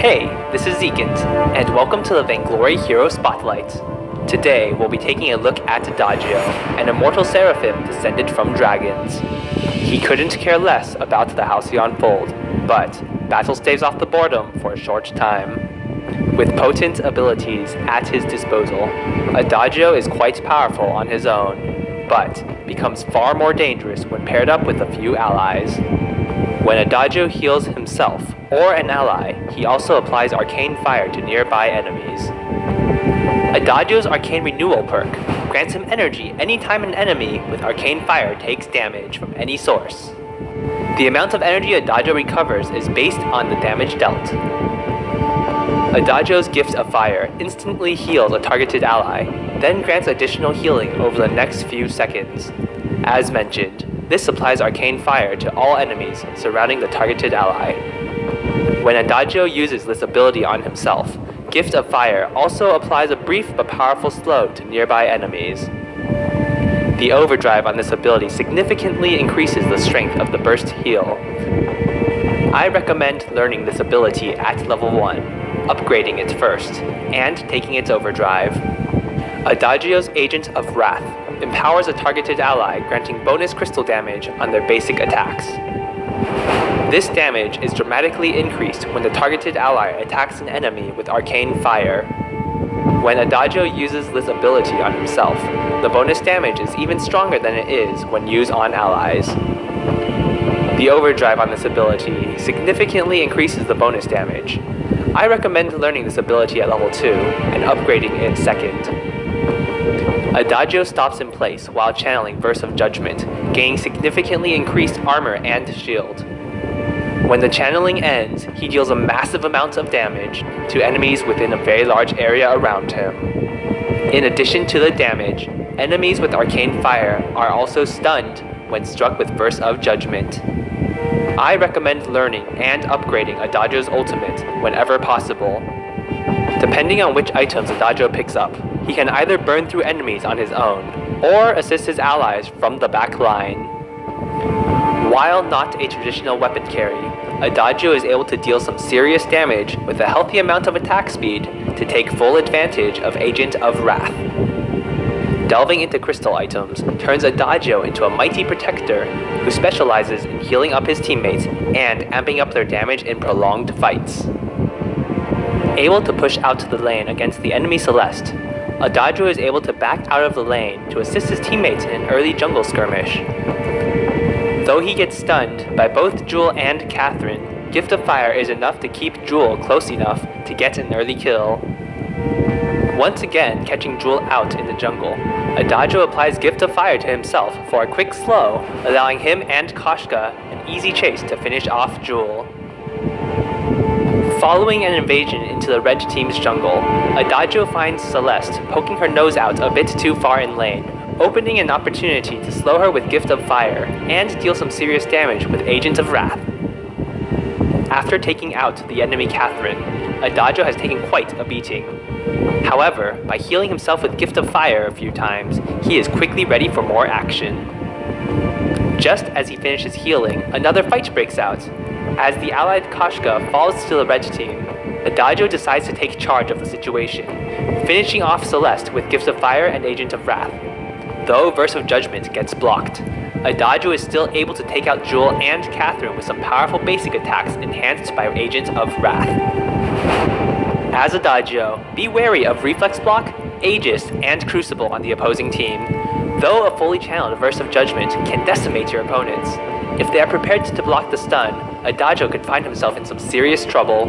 Hey, this is Zekins, and welcome to the Vainglory Hero Spotlight. Today, we'll be taking a look at Adagio, an immortal seraphim descended from dragons. He couldn't care less about the Halcyon Fold, but battle staves off the boredom for a short time. With potent abilities at his disposal, Adagio is quite powerful on his own, but becomes far more dangerous when paired up with a few allies. When Adagio heals himself or an ally, he also applies Arcane Fire to nearby enemies. Adagio's Arcane Renewal perk grants him energy anytime an enemy with Arcane Fire takes damage from any source. The amount of energy Adagio recovers is based on the damage dealt. Adagio's Gift of Fire instantly heals a targeted ally, then grants additional healing over the next few seconds. As mentioned, this applies Arcane Fire to all enemies surrounding the targeted ally. When Adagio uses this ability on himself, Gift of Fire also applies a brief but powerful slow to nearby enemies. The overdrive on this ability significantly increases the strength of the burst heal. I recommend learning this ability at level 1, upgrading it first, and taking its overdrive. Adagio's Agent of Wrath empowers a targeted ally, granting bonus crystal damage on their basic attacks. This damage is dramatically increased when the targeted ally attacks an enemy with Arcane Fire. When Adagio uses this ability on himself, the bonus damage is even stronger than it is when used on allies. The overdrive on this ability significantly increases the bonus damage. I recommend learning this ability at level 2 and upgrading it second. Adagio stops in place while channeling Verse of Judgment, gaining significantly increased armor and shield. When the channeling ends, he deals a massive amount of damage to enemies within a very large area around him. In addition to the damage, enemies with Arcane Fire are also stunned when struck with Verse of Judgment. I recommend learning and upgrading Adagio's ultimate whenever possible. Depending on which items Adagio picks up, he can either burn through enemies on his own, or assist his allies from the back line. While not a traditional weapon carry, Adagio is able to deal some serious damage with a healthy amount of attack speed to take full advantage of Agent of Wrath. Delving into crystal items turns Adagio into a mighty protector who specializes in healing up his teammates and amping up their damage in prolonged fights. Able to push out to the lane against the enemy Celeste, Adagio is able to back out of the lane to assist his teammates in an early jungle skirmish. Though he gets stunned by both Jewel and Catherine, Gift of Fire is enough to keep Jewel close enough to get an early kill. Once again catching Jewel out in the jungle, Adagio applies Gift of Fire to himself for a quick slow, allowing him and Koshka an easy chase to finish off Jewel. Following an invasion into the red team's jungle, Adagio finds Celeste poking her nose out a bit too far in lane, opening an opportunity to slow her with Gift of Fire and deal some serious damage with Agent of Wrath. After taking out the enemy Catherine, Adagio has taken quite a beating. However, by healing himself with Gift of Fire a few times, he is quickly ready for more action. Just as he finishes healing, another fight breaks out. As the allied Koshka falls to the red team, Adagio decides to take charge of the situation, finishing off Celeste with Gifts of Fire and Agent of Wrath. Though Verse of Judgment gets blocked, Adagio is still able to take out Jewel and Catherine with some powerful basic attacks enhanced by Agent of Wrath. As Adagio, be wary of Reflex Block, Aegis, and Crucible on the opposing team, though a fully channeled Verse of Judgment can decimate your opponents. If they are prepared to block the stun, Adagio could find himself in some serious trouble.